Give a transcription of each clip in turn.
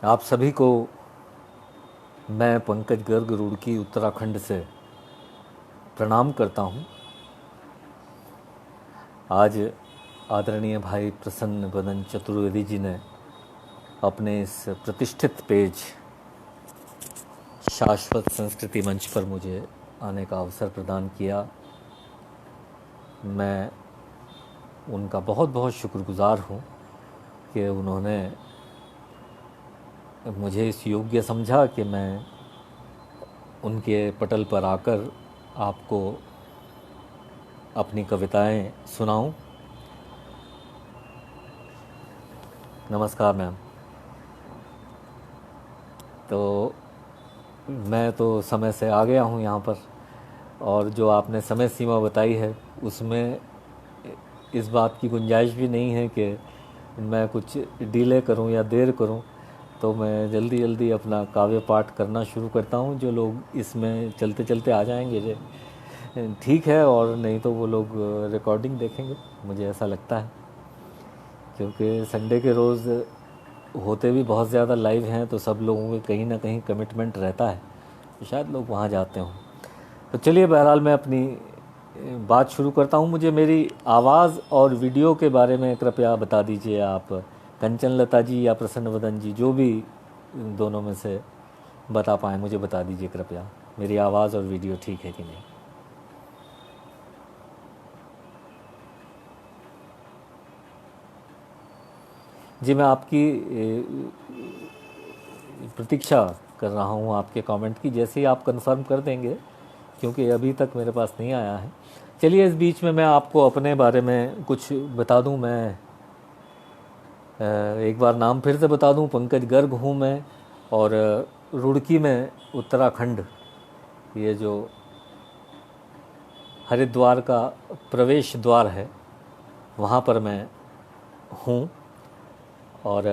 आप सभी को मैं पंकज गर्ग रुड़की उत्तराखंड से प्रणाम करता हूं। आज आदरणीय भाई प्रसन्न वदन चतुर्वेदी जी ने अपने इस प्रतिष्ठित पेज शाश्वत संस्कृति मंच पर मुझे आने का अवसर प्रदान किया। मैं उनका बहुत बहुत शुक्रगुजार हूँ कि उन्होंने मुझे इस योग्य समझा कि मैं उनके पटल पर आकर आपको अपनी कविताएं सुनाऊं। नमस्कार मैम। तो मैं तो समय से आ गया हूं यहाँ पर, और जो आपने समय सीमा बताई है उसमें इस बात की गुंजाइश भी नहीं है कि मैं कुछ डिले करूं या देर करूं। तो मैं जल्दी जल्दी अपना काव्य पाठ करना शुरू करता हूं। जो लोग इसमें चलते चलते आ जाएंगे जे ठीक है, और नहीं तो वो लोग रिकॉर्डिंग देखेंगे, मुझे ऐसा लगता है, क्योंकि संडे के रोज़ होते भी बहुत ज़्यादा लाइव हैं तो सब लोगों के कहीं ना कहीं कमिटमेंट रहता है, तो शायद लोग वहाँ जाते हों। तो चलिए, बहरहाल मैं अपनी बात शुरू करता हूँ। मुझे मेरी आवाज़ और वीडियो के बारे में कृपया बता दीजिए आप, कंचन लता जी या प्रसन्न वदन जी, जो भी दोनों में से बता पाएँ मुझे बता दीजिए कृपया, मेरी आवाज़ और वीडियो ठीक है कि नहीं। जी, मैं आपकी प्रतीक्षा कर रहा हूँ आपके कमेंट की। जैसे ही आप कंफर्म कर देंगे, क्योंकि अभी तक मेरे पास नहीं आया है। चलिए, इस बीच में मैं आपको अपने बारे में कुछ बता दूं। मैं एक बार नाम फिर से बता दूं, पंकज गर्ग हूं मैं, और रुड़की में उत्तराखंड, ये जो हरिद्वार का प्रवेश द्वार है वहाँ पर मैं हूँ। और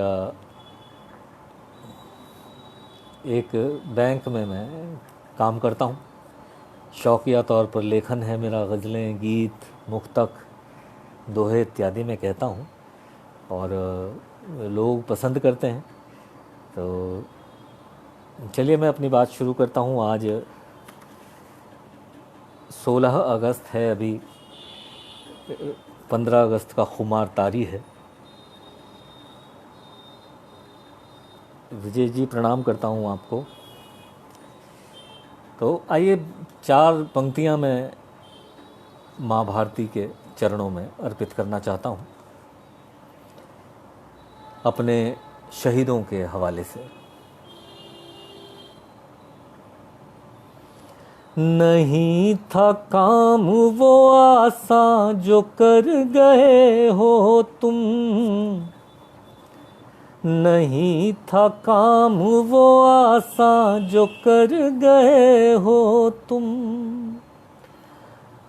एक बैंक में मैं काम करता हूँ। शौकिया तौर पर लेखन है मेरा, गज़लें, गीत, मुक्तक, दोहे इत्यादि मैं कहता हूँ, और लोग पसंद करते हैं। तो चलिए मैं अपनी बात शुरू करता हूँ। आज 16 अगस्त है, अभी 15 अगस्त का खुमार तारी है। विजय जी, प्रणाम करता हूँ आपको। तो आइए, 4 पंक्तियाँ मैं माँ भारती के चरणों में अर्पित करना चाहता हूँ अपने शहीदों के हवाले से। नहीं था काम वो आसान जो कर गए हो तुम, नहीं था काम वो आसान जो कर गए हो तुम,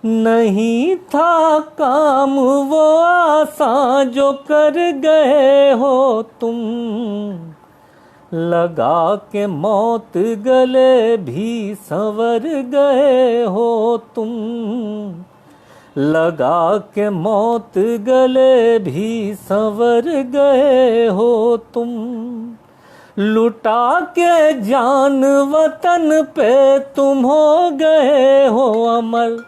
नहीं था काम वो आसान जो कर गए हो तुम, लगा के मौत गले भी संवर गए हो तुम, लगा के मौत गले भी संवर गए हो तुम, लुटा के जान वतन पे तुम हो गए हो अमर,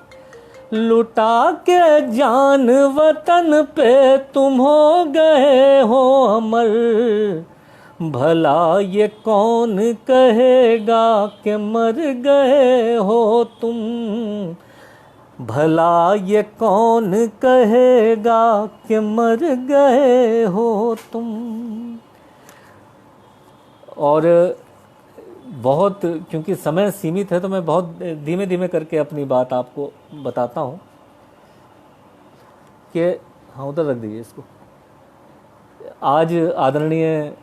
लुटा के जान वतन पे तुम हो गए हो अमर, भला ये कौन कहेगा कि मर गए हो तुम, भला ये कौन कहेगा कि मर गए हो तुम। और बहुत, क्योंकि समय सीमित है तो मैं बहुत धीमे धीमे करके अपनी बात आपको बताता हूँ कि हाँ, उधर रख दीजिए इसको। आज आदरणीय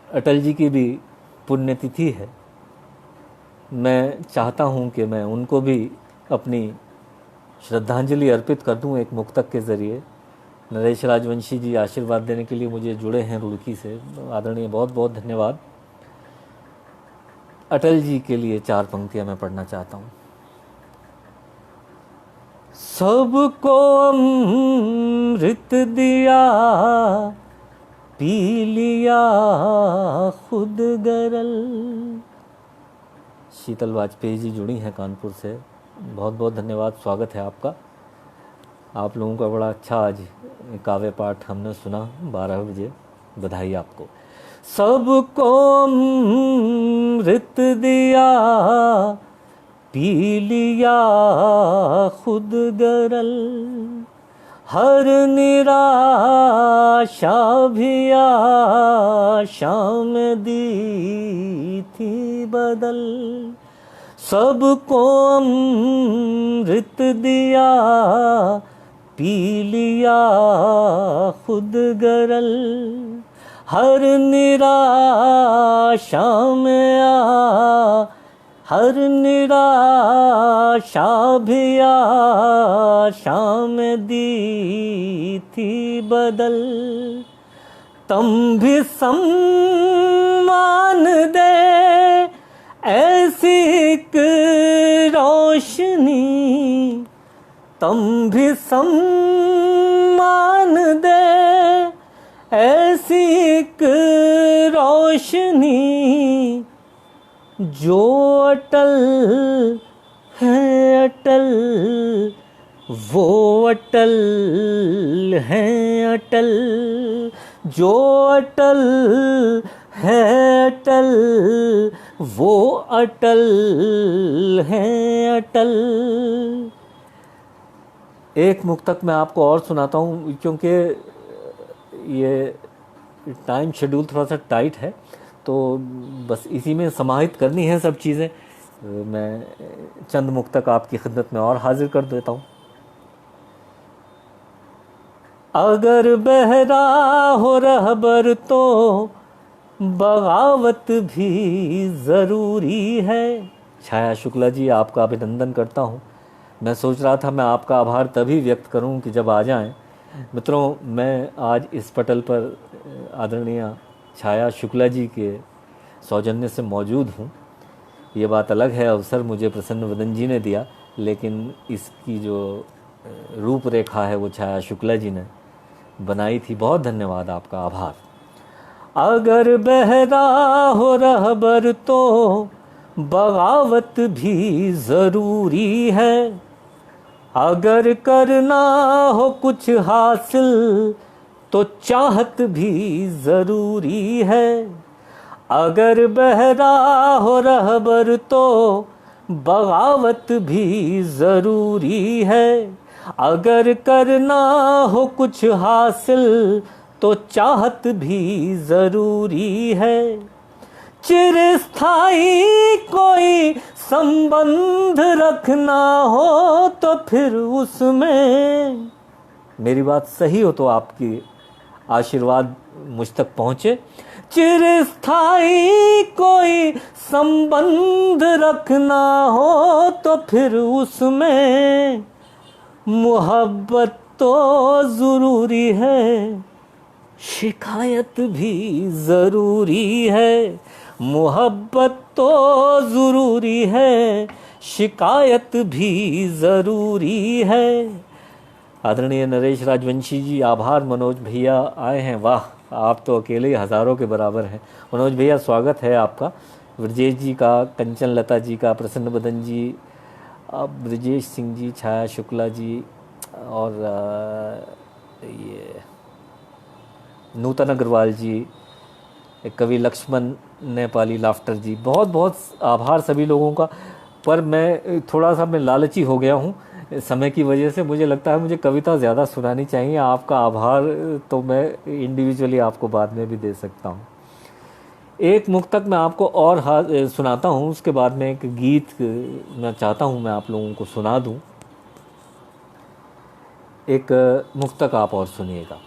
अटल जी की भी पुण्यतिथि है। मैं चाहता हूँ कि मैं उनको भी अपनी श्रद्धांजलि अर्पित कर दूँ एक मुक्तक के ज़रिए। नरेश राजवंशी जी आशीर्वाद देने के लिए मुझे जुड़े हैं रुड़की से, आदरणीय बहुत बहुत धन्यवाद। अटल जी के लिए 4 पंक्तियाँ मैं पढ़ना चाहता हूँ। सबको अमृत दिया पी लिया खुद गरल। शीतल वाजपेयी जी जुड़ी हैं कानपुर से, बहुत बहुत धन्यवाद, स्वागत है आपका। आप लोगों का बड़ा अच्छा आज काव्य पाठ हमने सुना 12 बजे, बधाई आपको। सबको अमृत दिया पी लिया खुद गरल, हर निराशा भी आशा में दी थी बदल। सबको अमृत दिया पी लिया खुद गरल, हर निराशा में हर निराशा भी आशा में दी थी बदल। तुम भी सम्मान दे ऐसी एक रोशनी, तुम भी सम्मान दे ऐसी एक रोशनी, जो अटल है अटल, वो अटल है अटल, जो अटल है अटल, वो अटल है अटल। एक मुक्तक मैं आपको और सुनाता हूँ, क्योंकि ये टाइम शेड्यूल थोड़ा सा टाइट है, तो बस इसी में समाहित करनी है सब चीज़ें। मैं चंद मुक्तक आपकी खिदमत में और हाजिर कर देता हूँ। अगर बहरा हो रहबर तो बगावत भी ज़रूरी है। छाया शुक्ला जी, आपका अभिनंदन करता हूँ। मैं सोच रहा था मैं आपका आभार तभी व्यक्त करूँ कि जब आ जाएं। मित्रों, मैं आज इस पटल पर आदरणीय छाया शुक्ला जी के सौजन्य से मौजूद हूँ। ये बात अलग है, अवसर मुझे प्रसन्न वदन जी ने दिया, लेकिन इसकी जो रूपरेखा है वो छाया शुक्ला जी ने बनाई थी। बहुत धन्यवाद, आपका आभार। अगर बहरा हो रहबर तो बगावत भी ज़रूरी है, अगर करना हो कुछ हासिल तो चाहत भी ज़रूरी है। अगर बहरा हो रहबर तो बगावत भी ज़रूरी है, अगर करना हो कुछ हासिल तो चाहत भी ज़रूरी है। चिरस्थाई कोई संबंध रखना हो तो फिर उसमें, मेरी बात सही हो तो आपकी आशीर्वाद मुझ तक पहुँचे। चिरस्थाई कोई संबंध रखना हो तो फिर उसमें मोहब्बत तो ज़रूरी है, शिकायत भी ज़रूरी है। मोहब्बत तो ज़रूरी है, शिकायत भी ज़रूरी है। आदरणीय नरेश राजवंशी जी, आभार। मनोज भैया आए हैं, वाह, आप तो अकेले हज़ारों के बराबर हैं। मनोज भैया, स्वागत है आपका। ब्रजेश जी का, कंचन लता जी का, प्रसन्न बदन जी, ब्रजेश सिंह जी, छाया शुक्ला जी, और ये नूतन अग्रवाल जी, कवि लक्ष्मण नेपाली लाफ्टर जी, बहुत बहुत आभार सभी लोगों का। पर मैं थोड़ा सा लालची हो गया हूँ समय की वजह से। मुझे लगता है मुझे कविता ज़्यादा सुनानी चाहिए। आपका आभार तो मैं इंडिविजुअली आपको बाद में भी दे सकता हूँ। एक मुक्तक मैं आपको और सुनाता हूँ, उसके बाद में एक गीत मैं चाहता हूँ मैं आप लोगों को सुना दूँ। एक मुक्तक आप और सुनिएगा।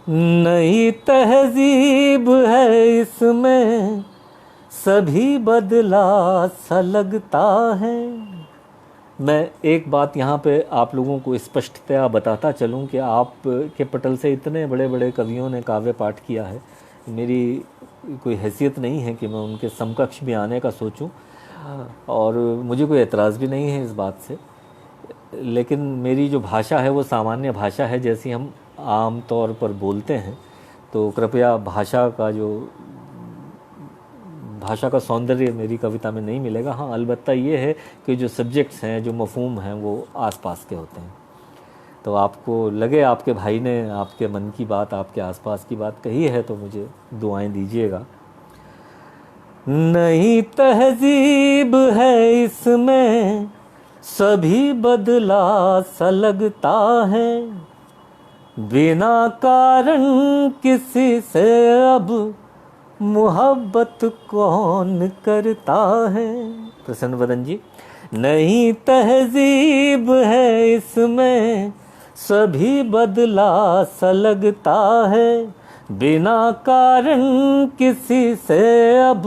नई तहजीब है इसमें, सभी बदला सा लगता है। मैं एक बात यहाँ पे आप लोगों को स्पष्टतया बताता चलूँ कि आप के पटल से इतने बड़े बड़े कवियों ने काव्य पाठ किया है, मेरी कोई हैसियत नहीं है कि मैं उनके समकक्ष भी आने का सोचूं, और मुझे कोई एतराज़ भी नहीं है इस बात से। लेकिन मेरी जो भाषा है वो सामान्य भाषा है, जैसी हम आम तौर पर बोलते हैं, तो कृपया भाषा का सौंदर्य मेरी कविता में नहीं मिलेगा। हाँ, अलबत्ता ये है कि जो सब्जेक्ट्स हैं, जो मफ़हूम हैं, वो आसपास के होते हैं। तो आपको लगे आपके भाई ने आपके मन की बात, आपके आसपास की बात कही है, तो मुझे दुआएं दीजिएगा। नई तहजीब है इसमें, सभी बदला सा लगता है, बिना कारण किसी से अब मोहब्बत कौन करता है। प्रसन्न वदन जी, नई तहजीब है इसमें, सभी बदला सा लगता है, बिना कारण किसी से अब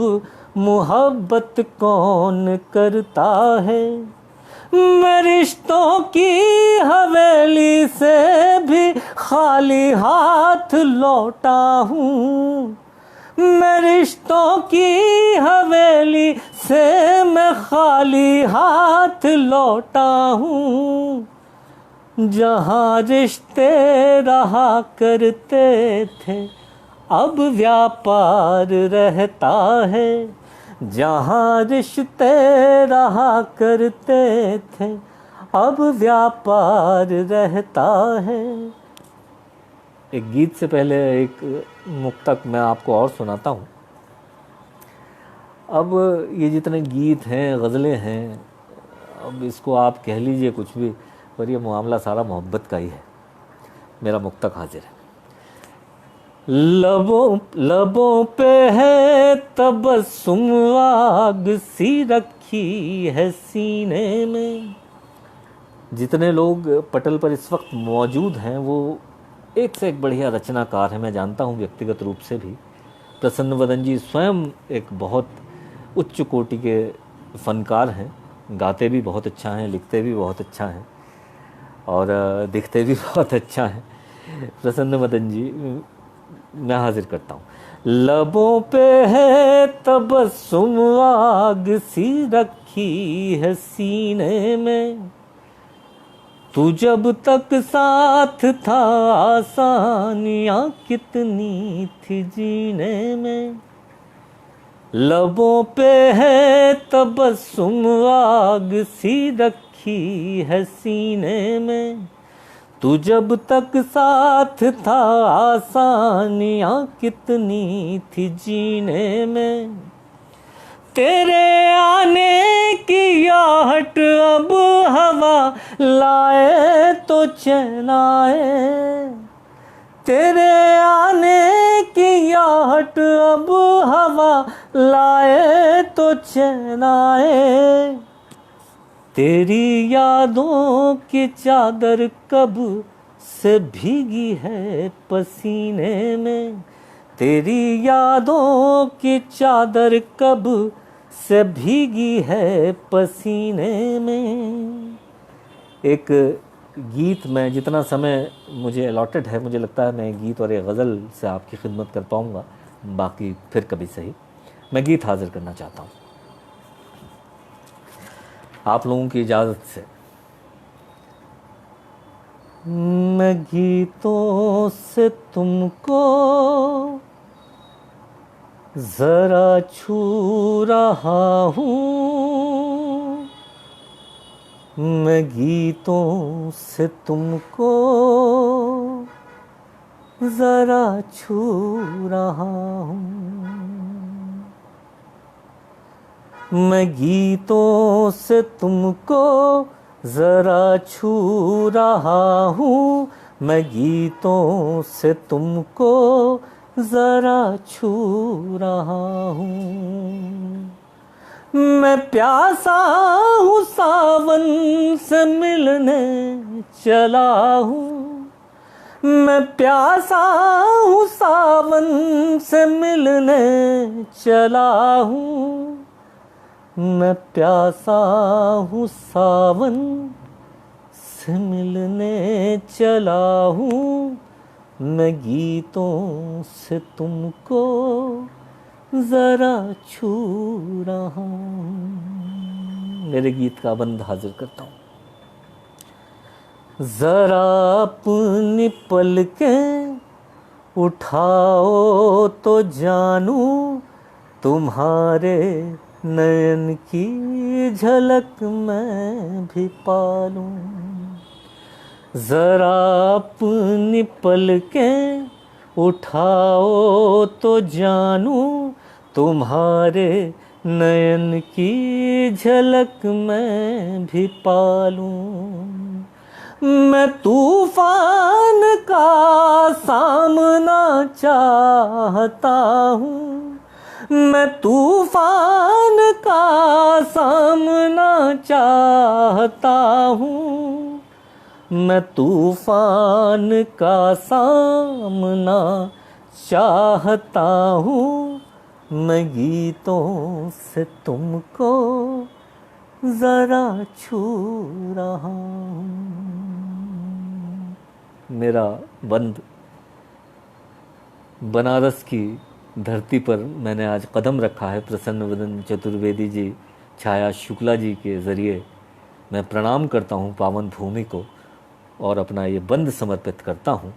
मोहब्बत कौन करता है। मैं रिश्तों की हवेली से भी खाली हाथ लौटा हूँ, मैं रिश्तों की हवेली से मैं खाली हाथ लौटा हूँ। जहाँ रिश्ते रहा करते थे अब व्यापार रहता है, जहाँ रिश्ते रहा करते थे अब व्यापार रहता है। एक गीत से पहले एक मुक्तक मैं आपको और सुनाता हूँ। अब ये जितने गीत हैं, गज़लें हैं, अब इसको आप कह लीजिए कुछ भी, पर ये मामला सारा मोहब्बत का ही है। मेरा मुक्तक हाजिर है। लबों पे है तबस्सुम, आग सी रखी है सीने में। जितने लोग पटल पर इस वक्त मौजूद हैं वो एक से एक बढ़िया रचनाकार हैं, मैं जानता हूँ व्यक्तिगत रूप से भी। प्रसन्न वदन जी स्वयं एक बहुत उच्च कोटि के फनकार हैं, गाते भी बहुत अच्छा हैं, लिखते भी बहुत अच्छा हैं और दिखते भी बहुत अच्छा हैं। प्रसन्न वदन जी, मैं हाजिर करता हूँ। लबों पे है तबस्सुम, आग सी रखी है सीने में, तू जब तक साथ था आसानियाँ कितनी थी जीने में। लबों पे है तबस्सुम, आग सी रखी है सीने में, तू जब तक साथ था आसानियाँ कितनी थी जीने में। तेरे आने की आहट अब हवा लाए तो चैन आए, तेरे आने की आहट अब हवा लाए तो चैन आए। तेरी यादों की चादर कब से भीगी है पसीने में, तेरी यादों की चादर कब से भीगी है पसीने में। एक गीत में जितना समय मुझे अलॉटेड है, मुझे लगता है मैं गीत और एक गज़ल से आपकी खिदमत कर पाऊँगा, बाकी फिर कभी सही। मैं गीत हाजिर करना चाहता हूँ आप लोगों की इजाज़त से। मैं गीतों से तुमको ज़रा छू रहा हूँ, मैं गीतों से तुमको ज़रा छू रहा हूँ, मैं गीतों से तुमको ज़रा छू रहा हूँ, मैं गीतों से तुमको ज़रा छू रहा हूँ। मैं प्यासा हूँ सावन से मिलने चला हूँ, मैं प्यासा हूँ सावन से मिलने चला हूँ, मैं प्यासा हूँ सावन से मिलने चला हूँ, मैं गीतों से तुमको ज़रा छू रहा हूँ। मेरे गीत का बंद हाजिर करता हूँ। ज़रा अपनी पलकें उठाओ तो जानूं तुम्हारे नयन की झलक मैं भी पालूं। जरा अपनी पलकें उठाओ तो जानूं तुम्हारे नयन की झलक मैं भी पालूं। मैं तूफान का सामना चाहता हूँ, मैं तूफान का सामना चाहता हूँ, मैं तूफान का सामना चाहता हूँ। मैं गीतों से तुमको जरा छू रहा हूँ। मेरा बंद बनारस की धरती पर मैंने आज कदम रखा है। प्रसन्न वदन चतुर्वेदी जी, छाया शुक्ला जी के ज़रिए मैं प्रणाम करता हूँ पावन भूमि को और अपना ये बंद समर्पित करता हूँ।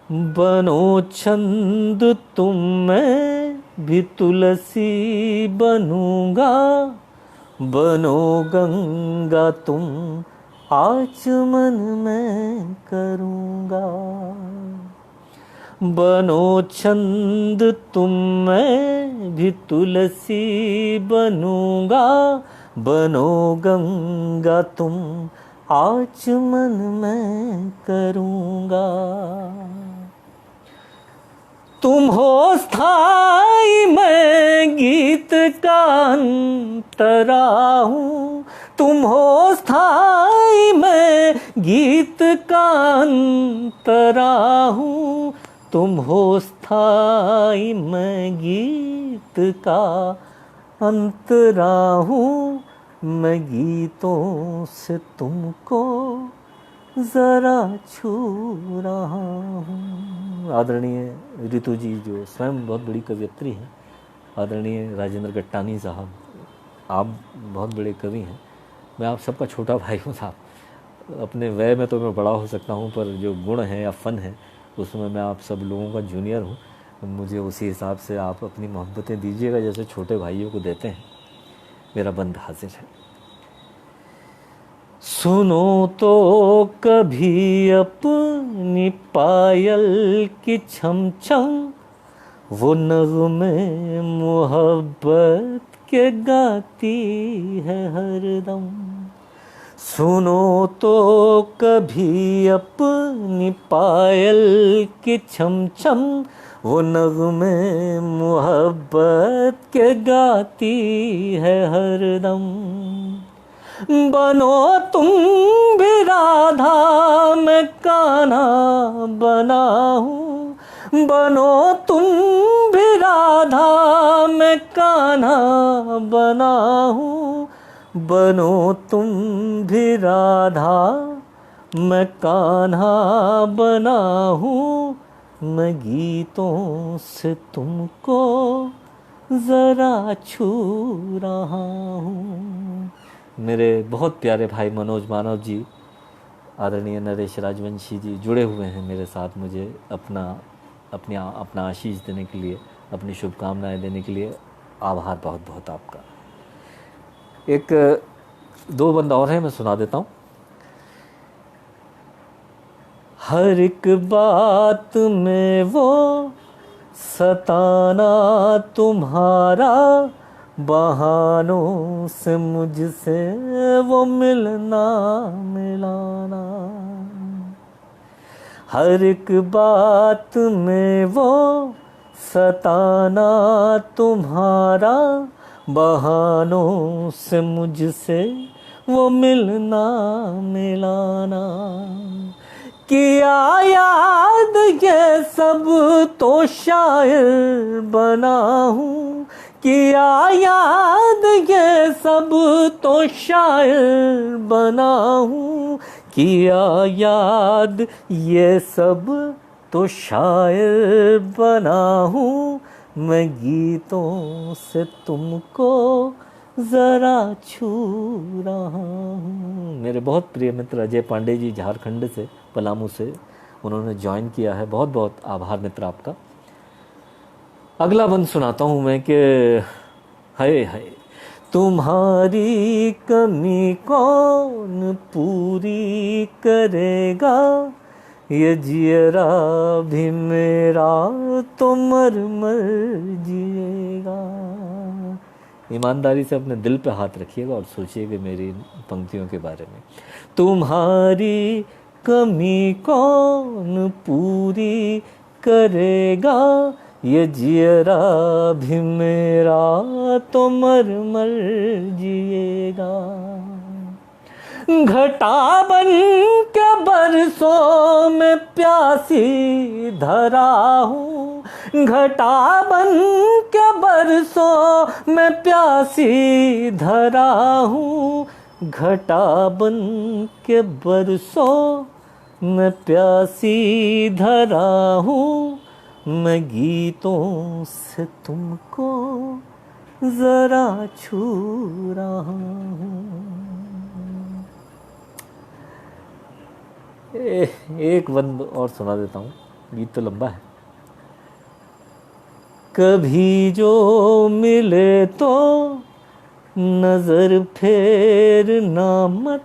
बनो छंद तुम मैं भी तुलसी बनूंगा, बनो गंगा तुम आचमन मैं करूँगा। बनो छंद तुम मैं भी तुलसी बनूंगा, बनो गंगा तुम आचमन मैं करूँगा। तुम हो स्थाई मैं गीत का अंतरा हूँ, तुम हो स्थाई मैं गीत का अंतरा हूँ, तुम हो स्थाई मैं गीत का अंतरा हूँ। मैं गीतों से तुमको ज़रा छू रहा हूँ। आदरणीय ऋतु जी जो स्वयं बहुत बड़ी कवयित्री हैं, आदरणीय राजेंद्र गट्टानी साहब, आप बहुत बड़े कवि हैं। मैं आप सबका छोटा भाई हूँ साहब। अपने वय में तो मैं बड़ा हो सकता हूँ, पर जो गुण है या फ़न है उसमें मैं आप सब लोगों का जूनियर हूँ। मुझे उसी हिसाब से आप अपनी मोहब्बतें दीजिएगा जैसे छोटे भाइयों को देते हैं। मेरा बंद हाजिर है। सुनो तो कभी अपनी पायल की छम छम, वो नग़्मे मोहब्बत के गाती है हरदम। सुनो तो कभी अपनी पायल की छम छम, वो नग़्मे मोहब्बत के गाती है हरदम। बनो तुम भी राधा मैं कान्हा बना हूँ, बनो तुम भी राधा मैं कान्हा बना हूँ, बनो तुम भी राधा मैं कान्हा बना हूँ। मैं गीतों से तुमको ज़रा छू रहा हूँ। मेरे बहुत प्यारे भाई मनोज मानव जी, आदरणीय नरेश राजवंशी जी जुड़े हुए हैं मेरे साथ, मुझे अपना आशीष देने के लिए, अपनी शुभकामनाएं देने के लिए आभार बहुत बहुत आपका। एक दो बंद और हैं, मैं सुना देता हूँ। हर एक बात में वो सताना तुम्हारा, बहानों से मुझसे वो मिलना मिलाना। हर एक बात में वो सताना तुम्हारा, बहानों से मुझसे वो मिलना मिलाना। किया याद ये सब तो शायर बना हूँ, किया याद ये सब तो शायर बना हूँ, किया याद ये सब तो शायर बना हूँ। मैं गीतों से तुमको ज़रा छू रहा हूँ। मेरे बहुत प्रिय मित्र अजय पांडे जी झारखंड से, पलामू से, उन्होंने ज्वाइन किया है। बहुत बहुत आभार मित्र आपका। अगला बंद सुनाता हूँ मैं कि हाय हाय तुम्हारी कमी कौन पूरी करेगा, ये जियरा भी मेरा तो मर मर जिएगा। ईमानदारी से अपने दिल पे हाथ रखिएगा और सोचिएगा मेरी पंक्तियों के बारे में। तुम्हारी कमी कौन पूरी करेगा, ये जियरा भी मेरा तो मर मर जिएगा। घटा बन के बरसों में प्यासी धरा हूँ, घटा बन के बरसों में प्यासी धरा हूँ, घटा बन के बरसों में प्यासी धरा हूँ, मैं गीतों से तुमको जरा छू रहा हूँ। एक बंद और सुना देता हूँ, गीत तो लंबा है। कभी जो मिले तो नजर फेरना मत,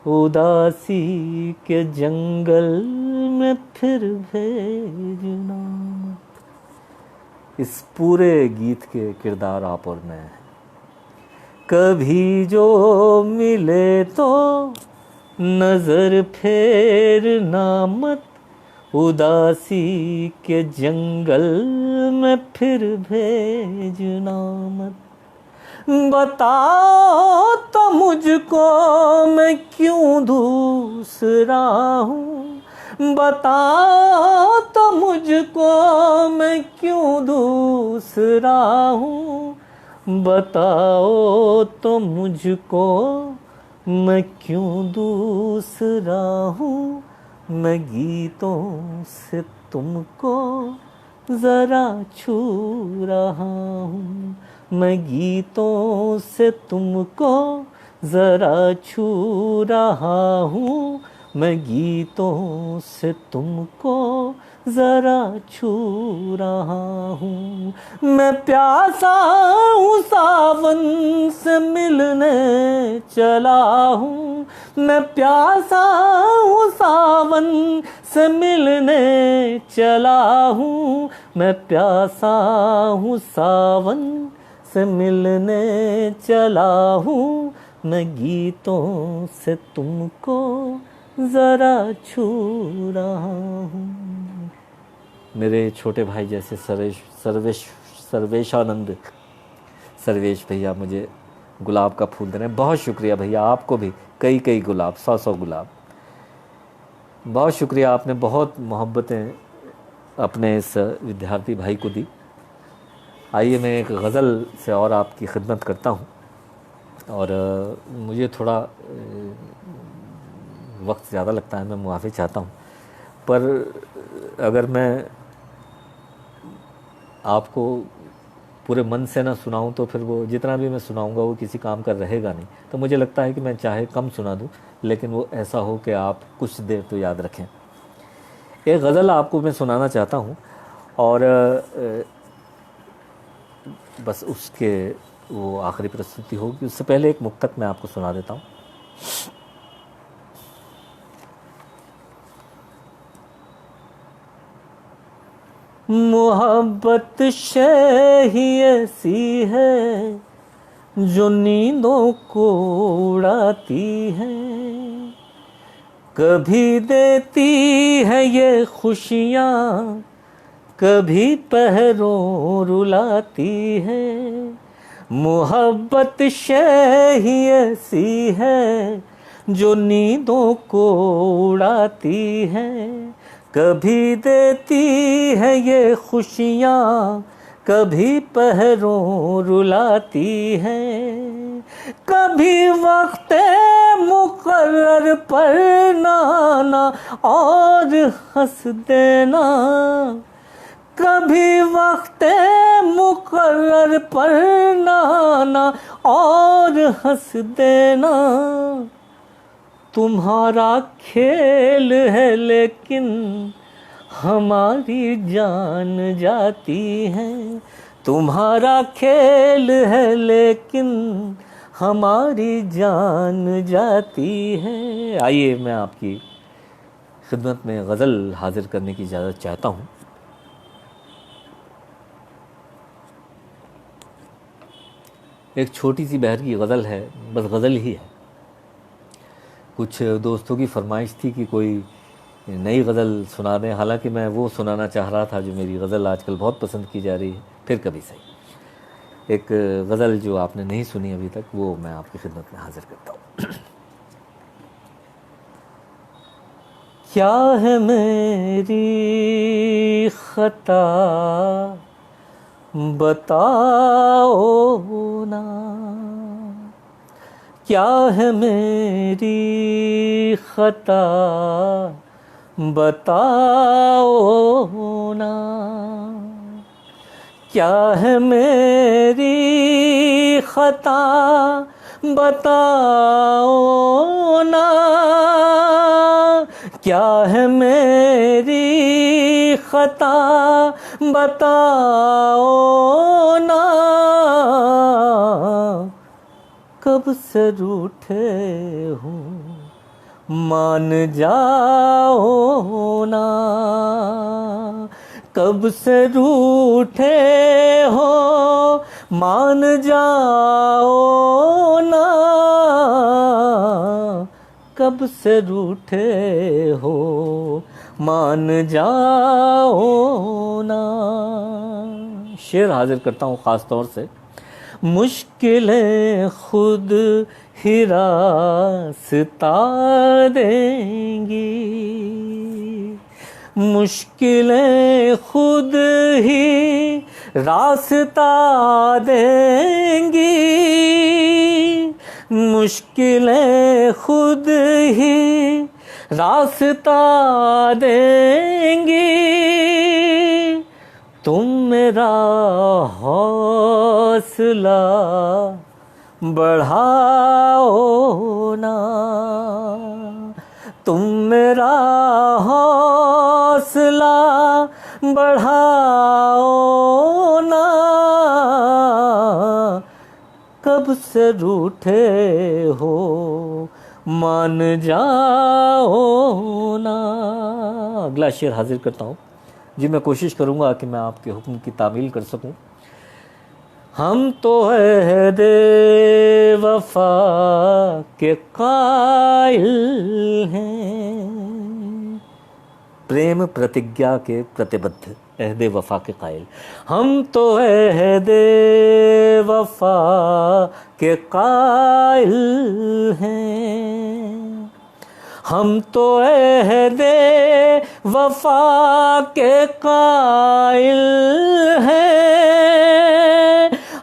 उदासी के जंगल में फिर भेजना मत। इस पूरे गीत के किरदार आप और मैं हैं। कभी जो मिले तो नजर फेरना मत, उदासी के जंगल में फिर भेजना मत। बताओ तो मुझको मैं क्यों दूसरा हूँ, बताओ तो मुझको मैं क्यों दूसरा हूँ, बताओ तो मुझको मैं क्यों दूसरा हूँ, मैं गीतों से तुमको ज़रा छू रहा हूँ, मैं गीतों से तुमको ज़रा छू रहा हूँ, मैं गीतों से तुमको ज़रा छू रहा हूँ। मैं प्यासा हूँ सावन से मिलने चला हूँ, मैं प्यासा हूँ सावन से मिलने चला हूँ, मैं प्यासा हूँ सावन से मिलने चला हूँ, मैं गीतों से तुमको ज़रा छू रहा हूँ। मेरे छोटे भाई जैसे सर्वेशानंद सर्वेश भैया मुझे गुलाब का फूल दे रहे हैं, बहुत शुक्रिया भैया। आपको भी कई कई गुलाब, 100 गुलाब। बहुत शुक्रिया, आपने बहुत मोहब्बतें अपने इस विद्यार्थी भाई को दी। आइए मैं एक गज़ल से और आपकी खिदमत करता हूँ, और मुझे थोड़ा वक्त ज़्यादा लगता है, मैं मुआफ़ी चाहता हूँ, पर अगर मैं आपको पूरे मन से ना सुनाऊं तो फिर वो जितना भी मैं सुनाऊंगा वो किसी काम का रहेगा नहीं। तो मुझे लगता है कि मैं चाहे कम सुना दूं, लेकिन वो ऐसा हो कि आप कुछ देर तो याद रखें। एक गज़ल आपको मैं सुनाना चाहता हूं, और बस उसके वो आखिरी प्रस्तुति होगी, उससे पहले एक मुक्तक मैं आपको सुना देता हूं। मोहब्बत शय ही ऐसी है जो नींदों को उड़ाती है, कभी देती है ये खुशियाँ, कभी पहरों रुलाती है। मोहब्बत शय ही ऐसी है जो नींदों को उड़ाती है, कभी देती है ये खुशियाँ, कभी पहरों रुलाती है। कभी वक्त मुकर्रर पर नाना और हंस देना, कभी वक्त मुकर्रर पर नाना और हंस देना, तुम्हारा खेल है लेकिन हमारी जान जाती है। तुम्हारा खेल है लेकिन हमारी जान जाती है। आइए मैं आपकी खिदमत में गज़ल हाजिर करने की इजाज़त चाहता हूँ। एक छोटी सी बहर की गज़ल है, बस गज़ल ही है। कुछ दोस्तों की फरमाइश थी कि कोई नई गज़ल सुना दें, हालांकि मैं वो सुनाना चाह रहा था जो मेरी गज़ल आजकल बहुत पसंद की जा रही है। फिर कभी सही एक गज़ल जो आपने नहीं सुनी अभी तक, वो मैं आपकी खिदमत में हाजिर करता हूँ। क्या है मेरी खता बताओ ना, क्या है मेरी खता बताओ ना, क्या है मेरी खता बताओ ना, क्या है मेरी खता बताओ ना, कब से रूठे हूँ मान जाओ ना, कब से रूठे हो मान जाओ ना, कब से रूठे हो मान जाओ ना। शेर हाजिर करता हूँ ख़ास तौर से। मुश्किलें खुद ही रास्ता देंगी, मुश्किलें खुद ही रास्ता देंगी, मुश्किलें खुद ही रास्ता देंगी, तुम मेरा हौसला बढ़ाओ ना, तुम मेरा हौसला बढ़ाओ ना, कब से रूठे हो मान जाओ ना। अगला शेर हाजिर करता हूँ जी। मैं कोशिश करूँगा कि मैं आपके हुक्म की तामील कर सकूँ। हम तो अहदे वफा के कायल हैं, प्रेम प्रतिज्ञा के प्रतिबद्ध अहदे वफा के कायल। हम तो अहदे वफा के कायल हैं, हम तो अहदे वफा के कायल हैं,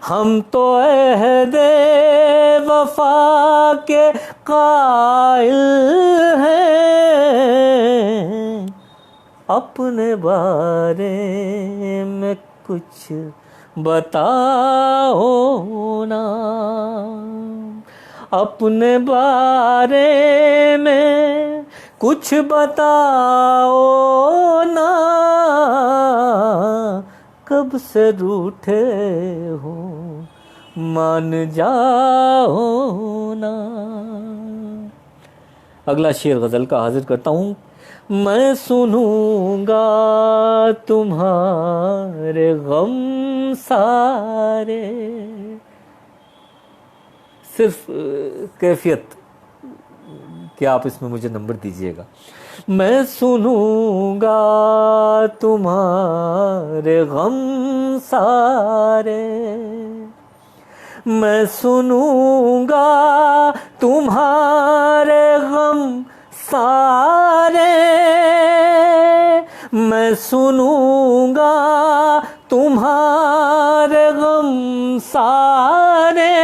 हम तो अहदे वफा के कायल हैं, अपने बारे में कुछ बताओ ना, अपने बारे में कुछ बताओ ना, कब से रूठे हो मान जाओ ना। अगला शेर गज़ल का हाजिर करता हूँ। मैं सुनूंगा तुम्हारे गम सारे, सिर्फ कैफियत कि आप इसमें मुझे नंबर दीजिएगा। मैं सुनूंगा तुम्हारे गम सारे, मैं सुनूंगा तुम्हारे गम सारे, मैं सुनूंगा तुम्हारे गम सारे,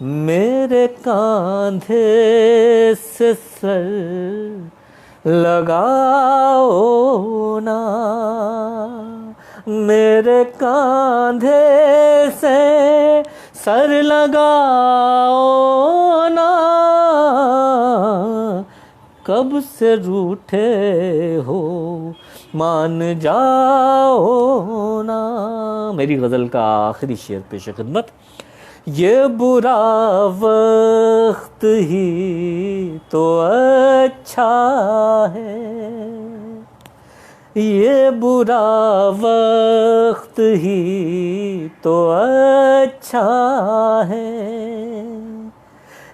मेरे कांधे से सर लगाओ ना, मेरे कांधे से सर लगाओ ना, कब से रूठे हो, मान जाओ ना। मेरी गज़ल का आखिरी शेर पेश खिदमत। ये बुरा वक्त ही तो अच्छा है, ये बुरा वक्त ही तो अच्छा है,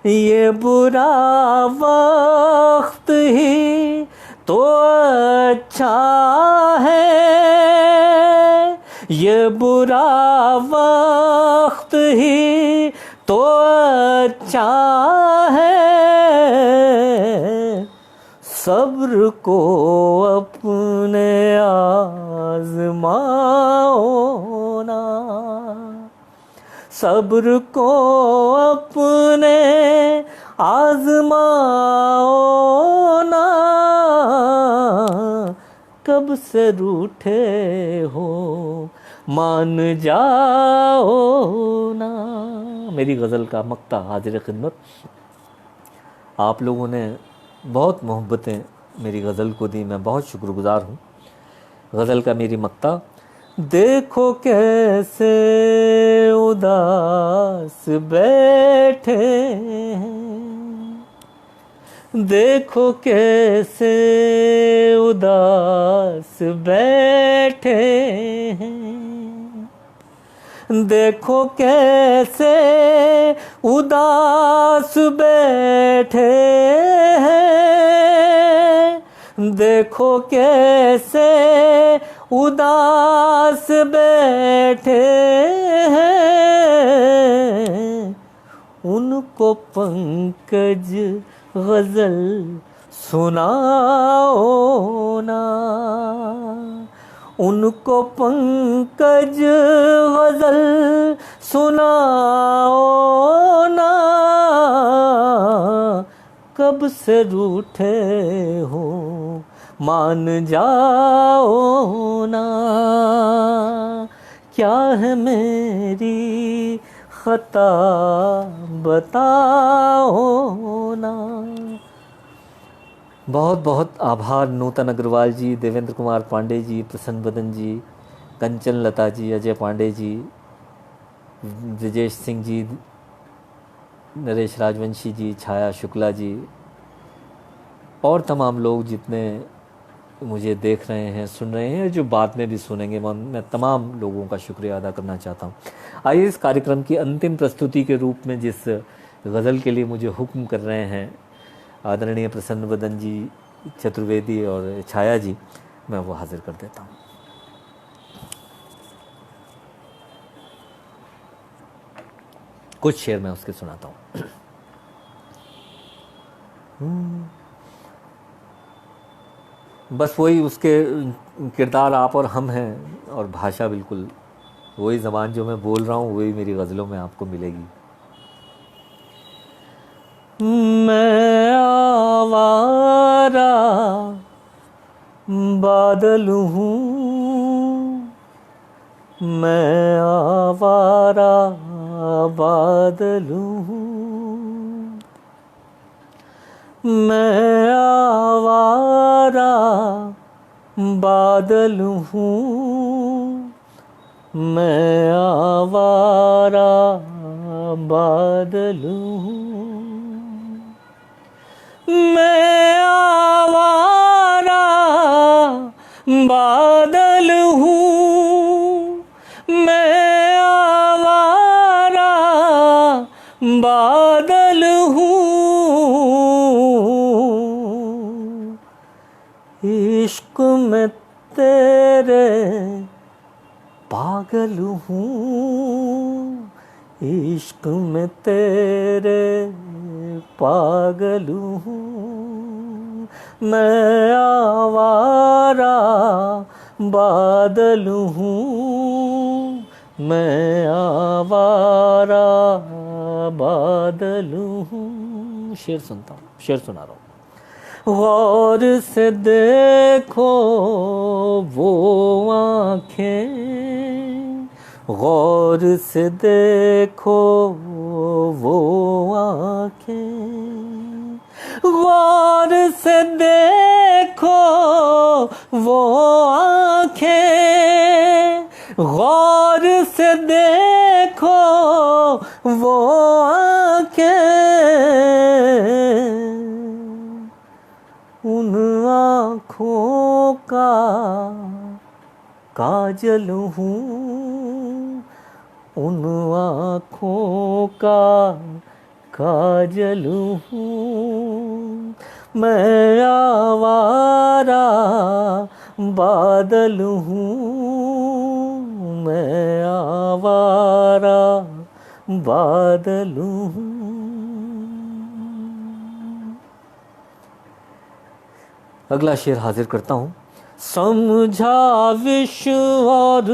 ये बुरा वक्त ही तो अच्छा है, ये बुरा वक्त ही तो अच्छा है। सब्र को अपने आज़माओ ना, सब्र को अपने आज़माओ ना। कब से रूठे हो, मान जाओ ना। मेरी गज़ल का मक्ता हाजिर खिदमत। आप लोगों ने बहुत मोहब्बतें मेरी गज़ल को दी, मैं बहुत शुक्रगुज़ार हूँ। गज़ल का मेरी मक्ता। देखो कैसे उदास बैठे हैं, देखो कैसे उदास बैठे हैं, देखो कैसे उदास बैठे हैं, देखो कैसे उदास बैठे हैं। उनको पंकज गज़ल सुनाओ ना, उनको पंकज गज़ल सुनाओ ना। कब से रूठे हो, मान जाओ ना। क्या है मेरी खता बताओ ना। बहुत बहुत आभार नूतन अग्रवाल जी, देवेंद्र कुमार पांडे जी, प्रसन्न बदन जी, कंचन लता जी, अजय पांडे जी, ब्रजेश सिंह जी, नरेश राजवंशी जी, छाया शुक्ला जी और तमाम लोग जितने मुझे देख रहे हैं, सुन रहे हैं, जो बाद में भी सुनेंगे, मैं तमाम लोगों का शुक्रिया अदा करना चाहता हूँ। आइए इस कार्यक्रम की अंतिम प्रस्तुति के रूप में जिस गज़ल के लिए मुझे हुक्म कर रहे हैं आदरणीय प्रसन्न बदन जी, चतुर्वेदी और छाया जी, मैं वो हाजिर कर देता हूँ। कुछ शेर मैं उसके सुनाता हूँ। बस वही उसके किरदार आप और हम हैं, और भाषा बिल्कुल वही ज़बान जो मैं बोल रहा हूँ वही मेरी गज़लों में आपको मिलेगी। मैं आवारा बादल हूँ, मैं आवारा बादल हूँ, मैं आवारा बादल हूँ, मैं आवारा बादल हूँ, मैं आवारा बादल हूँ, मैं आवारा बादल हूँ। इश्क में तेरे पागल हूँ, इश्क में तेरे पागल हूँ, मैं आवारा बादल हूँ, मैं आवारा बादल हूँ। शेर सुनता हूँ, शेर सुना रहा हूँ। गौर से देखो वो आँखें, गौर से देखो वो आँखें, गौर से देखो वो आँखें, गौर से देखो वो आँखें, उन आँखों का काजल हूँ, उन आँखों का काजल हूँ। मैं आवारा बादल हूँ, मैं आवारा बादल हूँ। अगला शेर हाजिर करता हूँ। समझा विश्व और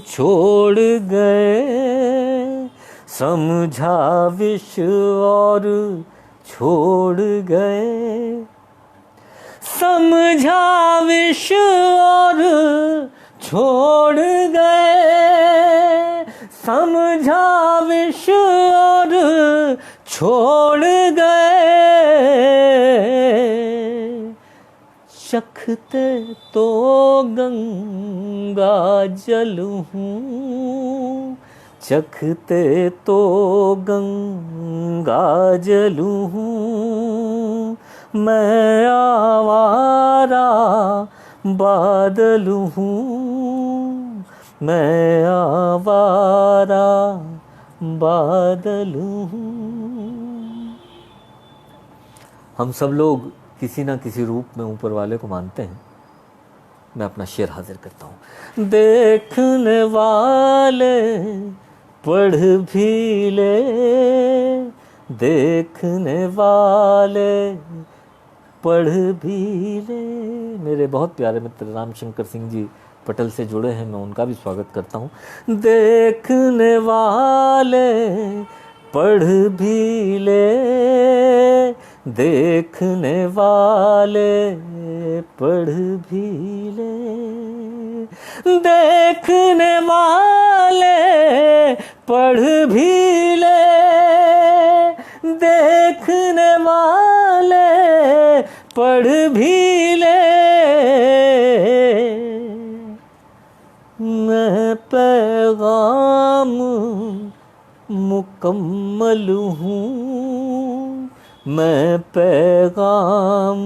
छोड़ गए, समझा विश्व और छोड़ गए, समझा विश्व और छोड़ गए, समझा विश्व और छोड़ गए, चखते तो गंगा जल हूँ, चखते तो गंगा जल हूँ। मैं आवारा बादल हूँ, मैं आवारा बादल हूँ। हम सब लोग किसी न किसी रूप में ऊपर वाले को मानते हैं। मैं अपना शेर हाजिर करता हूँ। देखने वाले पढ़ भी ले, देखने वाले पढ़ भी ले। मेरे बहुत प्यारे मित्र रामशंकर सिंह जी पटल से जुड़े हैं, मैं उनका भी स्वागत करता हूँ। देखने वाले पढ़ भी ले, देखने वाले पढ़ भी ले, देखने वाले पढ़ भी ले, देखने वाले पढ़ भी ले। मैं पैगाम मुकम्मल हूँ, मैं पैगाम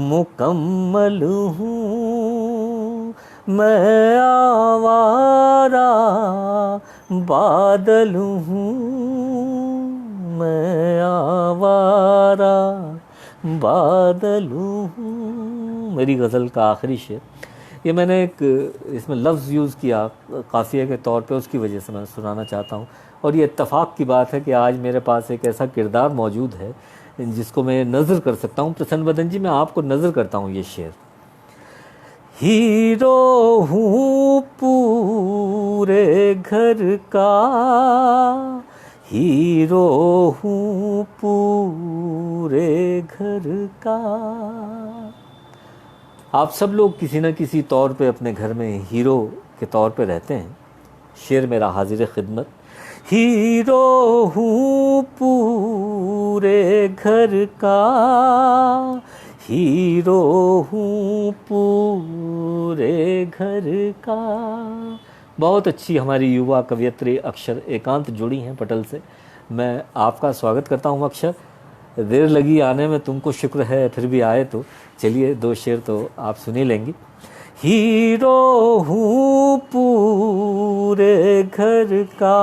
मुकम्मल हूँ। मैं आवारा बादल हूँ, मैं आवारा बादल हूँ। मेरी गज़ल का आखिरी शेर, ये मैंने एक इसमें लफ्ज़ यूज़ किया काफ़िया के तौर पे, उसकी वजह से मैं सुनाना चाहता हूँ। और ये इत्तेफाक की बात है कि आज मेरे पास एक ऐसा किरदार मौजूद है जिसको मैं नज़र कर सकता हूँ। प्रसन्न बदन जी, मैं आपको नज़र करता हूँ ये शेर। हीरो हूँ पूरे घर का, हीरो हूँ पूरे घर का। आप सब लोग किसी न किसी तौर पे अपने घर में हीरो के तौर पे रहते हैं। शेर मेरा हाजिर खिदमत। हीरो हूँ पूरे घर का, हीरो हूँ पूरे घर का। बहुत अच्छी हमारी युवा कवयित्री अक्षर एकांत जुड़ी हैं पटल से। मैं आपका स्वागत करता हूँ अक्षर। देर लगी आने में, तुमको शुक्र है फिर भी आए। तो चलिए दो शेर तो आप सुन ही लेंगी। हीरो हूँ पूरे घर का,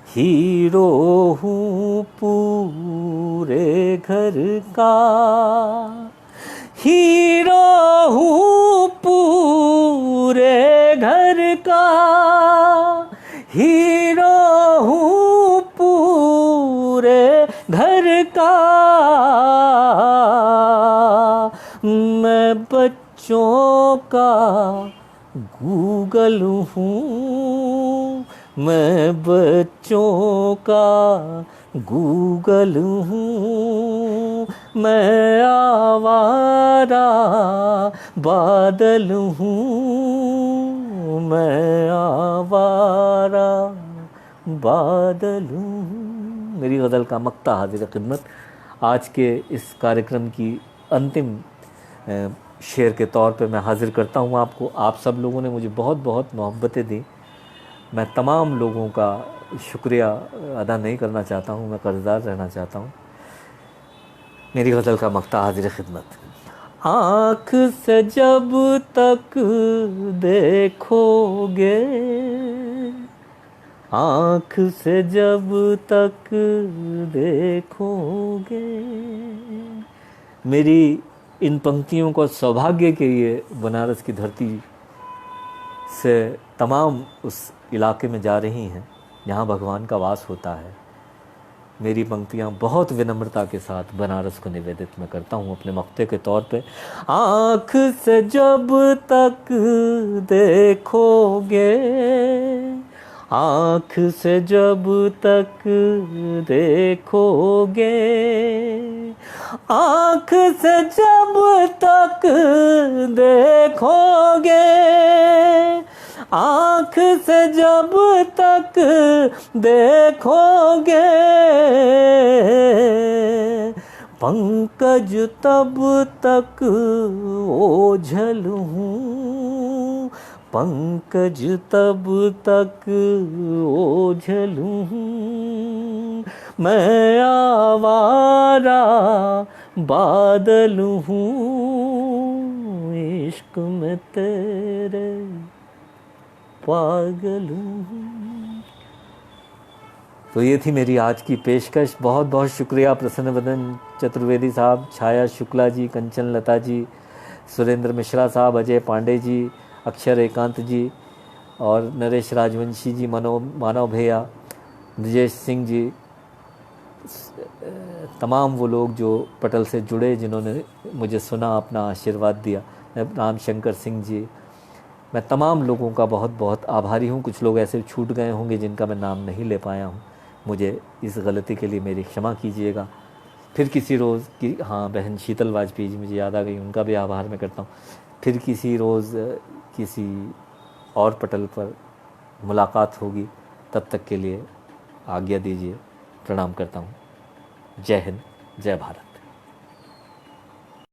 हीरो हूँ पूरे घर का, हीरो हूँ पूरे घर का, हीरो हूँ पूरे घर का। मैं बच्चों का गूगल हूँ, मैं बच्चों का गूगल हूँ। मैं आवारा बादल हूँ, मैं आवारा बादल हूँ। मेरी गज़ल का मक्ता हाजिर खिदमत। आज के इस कार्यक्रम की अंतिम शेर के तौर पे मैं हाज़िर करता हूँ आपको। आप सब लोगों ने मुझे बहुत बहुत मोहब्बतें दी। मैं तमाम लोगों का शुक्रिया अदा नहीं करना चाहता हूँ, मैं कर्ज़दार रहना चाहता हूँ। मेरी गज़ल का मक़ता हाज़िर खिदमत। आँख से जब तक देखोगे, आँख से जब तक देखोगे, मेरी इन पंक्तियों को सौभाग्य के ये बनारस की धरती से तमाम उस इलाके में जा रही हैं जहाँ भगवान का वास होता है। मेरी पंक्तियाँ बहुत विनम्रता के साथ बनारस को निवेदित मैं करता हूँ अपने मक्ते के तौर पे। आँख से जब तक देखोगे, आँख से जब तक देखोगे, आँख से जब तक देखोगे, आँख से जब तक देखोगे, पंकज तब तक ओझल हूँ, पंकज तब तक ओझल हूँ, मैं आवारा बादल हूँ, इश्क में तेरे पागल हूँ। तो ये थी मेरी आज की पेशकश। बहुत बहुत शुक्रिया प्रसन्न वदन चतुर्वेदी साहब, छाया शुक्ला जी, कंचन लता जी, सुरेंद्र मिश्रा साहब, अजय पांडे जी, अक्षर एकांत जी और नरेश राजवंशी जी, मानव भैया, ब्रजेश सिंह जी, तमाम वो लोग जो पटल से जुड़े, जिन्होंने मुझे सुना, अपना आशीर्वाद दिया, राम शंकर सिंह जी, मैं तमाम लोगों का बहुत बहुत आभारी हूँ। कुछ लोग ऐसे छूट गए होंगे जिनका मैं नाम नहीं ले पाया हूँ, मुझे इस गलती के लिए मेरी क्षमा कीजिएगा। फिर किसी रोज़ की, हाँ, बहन शीतल वाजपेयी जी मुझे याद आ गई, उनका भी आभार मैं करता हूँ। फिर किसी रोज़ किसी और पटल पर मुलाकात होगी, तब तक के लिए आज्ञा दीजिए। प्रणाम करता हूँ। जय हिंद, जय भारत।